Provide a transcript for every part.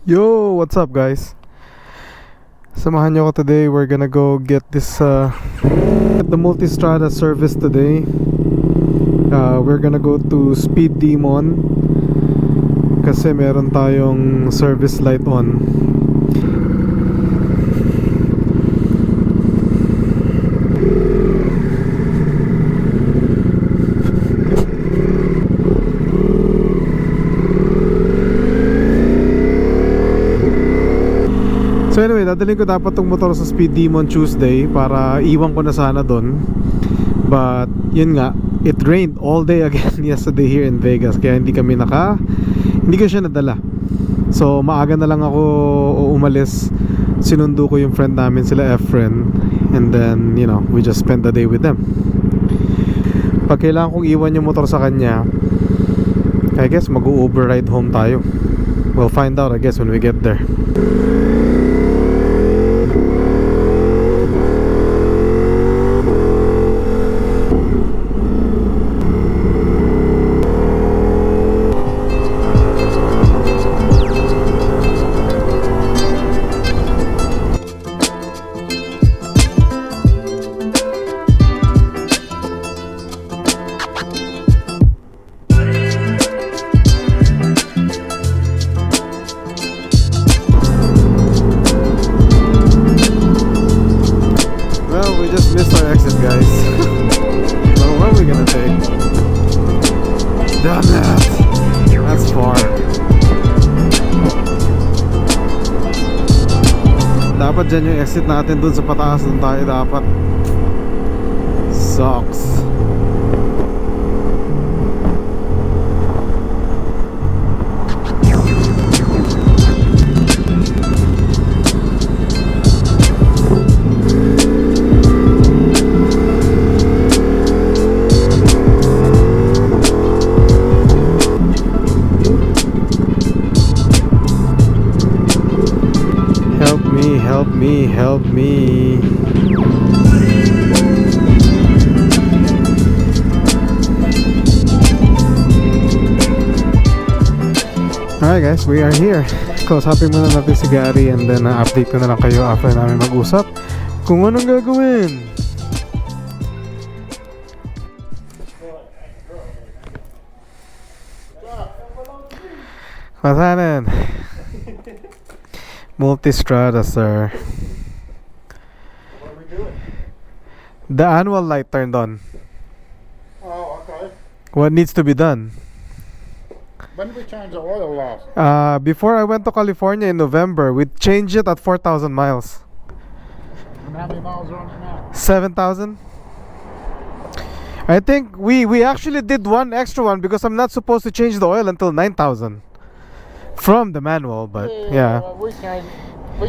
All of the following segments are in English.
Yo, what's up guys? Samahan nyo ako today. We're gonna go get this get the multistrada service today. We're gonna go to SpeedDemon kasi meron tayong service light on. So anyway, dadalhin ko dapat tong motor sa SpeedDemon Tuesday para iwan ko na sana doon. But yun nga, it rained all day again yesterday here in Vegas, kaya hindi ko siya nadala. So maaga na lang ako umalis. Sinundo ko yung friend namin, sila Efren, and then we just spent the day with them. Pag kailangan kong iwan yung motor sa kanya, I guess mag-Uber ride home tayo. We'll find out I guess when we get there. Missed our exit, guys. So what are we gonna take? Damn it! That's far. Dapat dyan yung exit natin, dun sa pataas. Dun tayo dapat. Sucks. Help me. Alright guys, we are here. Kausapin muna natin si Gary, and then update ko na lang kayo after namin mag-usap kung anong gagawin. Masanan multistrada, sir. What are we doing? The annual light turned on. Oh, okay. What needs to be done? When did we change the oil last? Before I went to California in November, we changed it at 4,000 miles. And how many miles are on it now? 7,000. I think we actually did one extra one because I'm not supposed to change the oil until 9,000 from the manual, but yeah. We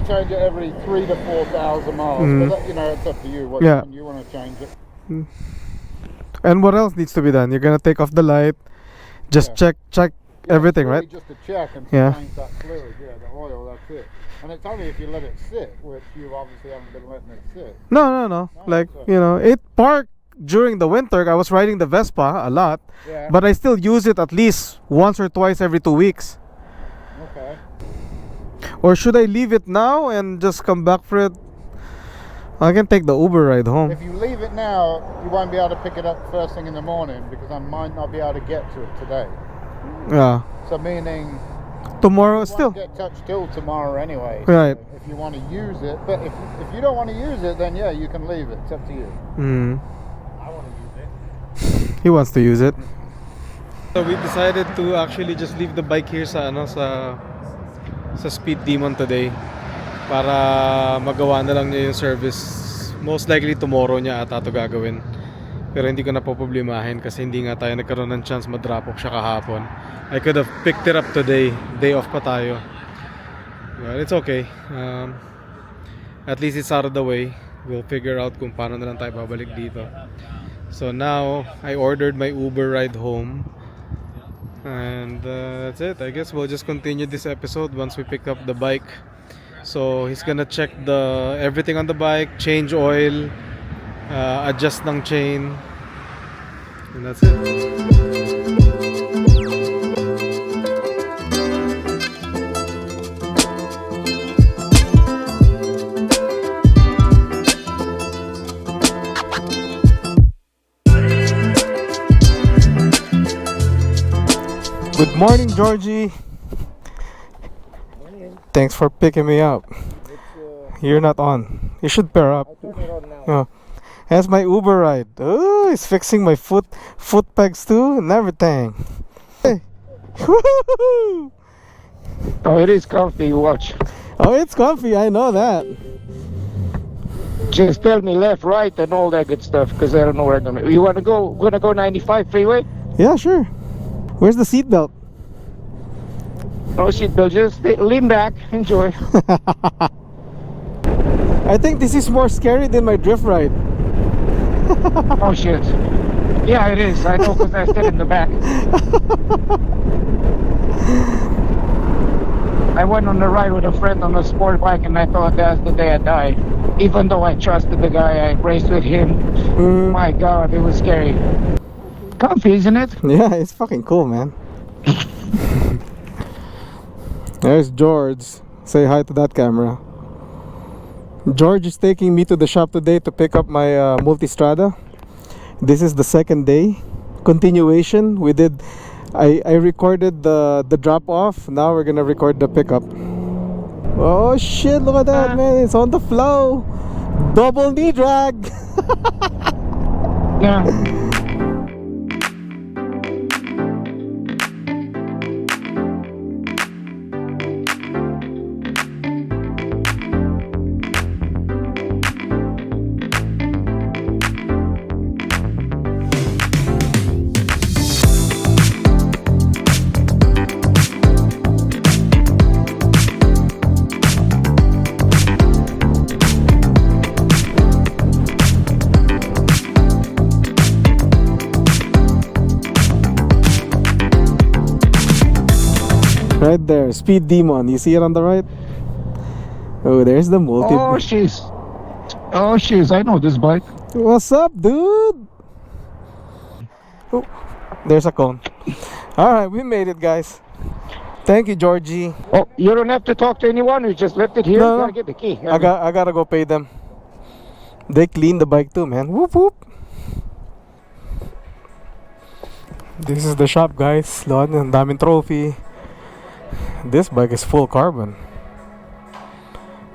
change it every 3,000 to 4,000 miles. But that, it's up to you. When you want to change it. And what else needs to be done? You're gonna take off the light, just check everything, really right? Just to check and Yeah. change that fluid, the oil. That's it. And it's only if you let it sit, which you obviously haven't been letting it sit. No. Like it parked during the winter. I was riding the Vespa a lot, but I still use it at least once or twice every 2 weeks. Okay. Or should I leave it now and just come back for it? I can take the Uber ride home. If you leave it now, you won't be able to pick it up first thing in the morning because I might not be able to get to it today. Yeah. So meaning Tomorrow it still. won't get touched till tomorrow anyway. Right. So if you want to use it, but if you don't want to use it, then yeah, you can leave it. It's up to you. I want to use it. He wants to use it. So we decided to actually just leave the bike here sa SpeedDemon today para magawa na lang niya yung service. Most likely tomorrow niya ata ito gagawin. Pero hindi ko na poproblemahin kasi hindi nga tayo nagkaroon ng chance ma-drop off siya kahapon. I could have picked it up today. Day off pa tayo. But it's okay. At least it's out of the way. We'll figure out kung paano na lang tayo babalik dito. So now, I ordered my Uber ride home. And that's it. I guess we'll just continue this episode once we pick up the bike. So he's gonna check everything on the bike, change oil, adjust ng chain, and that's it. Good morning, Georgie. Morning. Thanks for picking me up. You're not on. You should pair up. I'll turn it on now. Oh. That's my Uber ride. Oh, he's fixing my foot pegs too and everything. Hey. Woo-hoo-hoo. Oh, it is comfy. Watch. Oh, it's comfy. I know that. Just tell me left, right, and all that good stuff, because I don't know where I'm gonna. You wanna go? Gonna go 95 freeway? Yeah, sure. Where's the seatbelt? No seatbelt. Just lean back, enjoy. I think this is more scary than my drift ride. Oh shit. Yeah, it is. I know, because I sit in the back. I went on a ride with a friend on a sport bike, and I thought that's the day I died. Even though I trusted the guy, I raced with him. My God, it was scary. Comfy, isn't it? Yeah, it's fucking cool, man. There's George. Say hi to that camera. George is taking me to the shop today to pick up my multistrada. This is the second day. Continuation. We did. I recorded the drop off. Now we're gonna record the pickup. Oh shit! Look at that, man! It's on the flow. Double knee drag. Yeah. Right there, SpeedDemon. You see it on the right? Oh, there's the multi. Oh, jeez. Oh, jeez. I know this bike. What's up, dude? Oh, there's a cone. Alright, we made it, guys. Thank you, Georgie. Oh, you don't have to talk to anyone. You just left it here. No, You gotta get the key. I gotta go pay them. They clean the bike too, man. Whoop whoop. This is the shop, guys. Load, ang daming trophy. This bike is full carbon.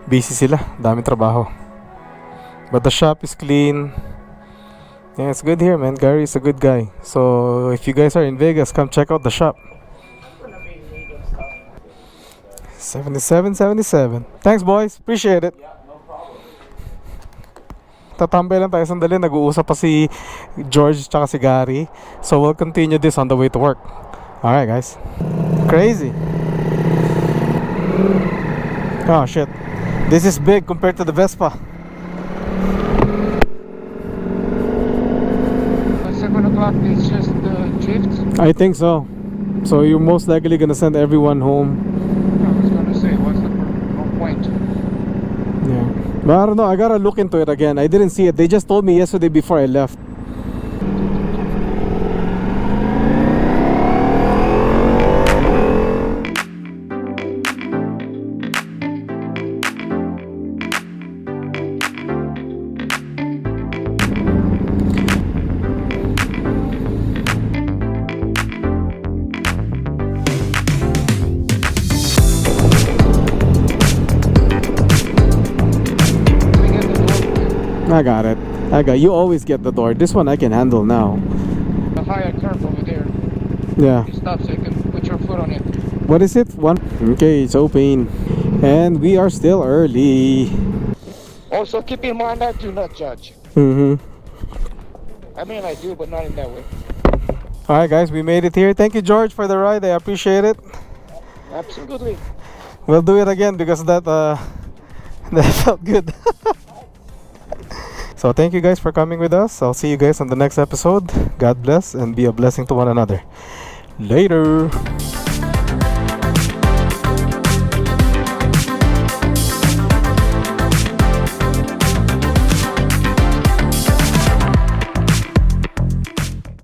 Busy sila, daming trabaho. But the shop is clean. Yeah, it's good here, man. Gary is a good guy. So if you guys are in Vegas, come check out the shop. 7777. Thanks, boys. Appreciate it. Tatambay lang tayo sandali. Nag-uusap pa si George tsaka si Gary. So we'll continue this on the way to work. Alright, guys. Crazy. Oh shit. This is big compared to the Vespa. 7 o'clock is just the shift. I think so. So you're most likely gonna send everyone home. I was gonna say, what's the point? Yeah. But I don't know, I gotta look into it again. I didn't see it. They just told me yesterday before I left. I got it. You always get the door. This one I can handle now. The higher curve over there. Yeah. You stop so you can put your foot on it. What is it? One. Okay, it's open. And we are still early. Also, keep in mind I do not judge. I mean, I do, but not in that way. Alright, guys, we made it here. Thank you, George, for the ride. I appreciate it. Absolutely. We'll do it again because that felt good. So thank you guys for coming with us. I'll see you guys on the next episode. God bless and be a blessing to one another. Later.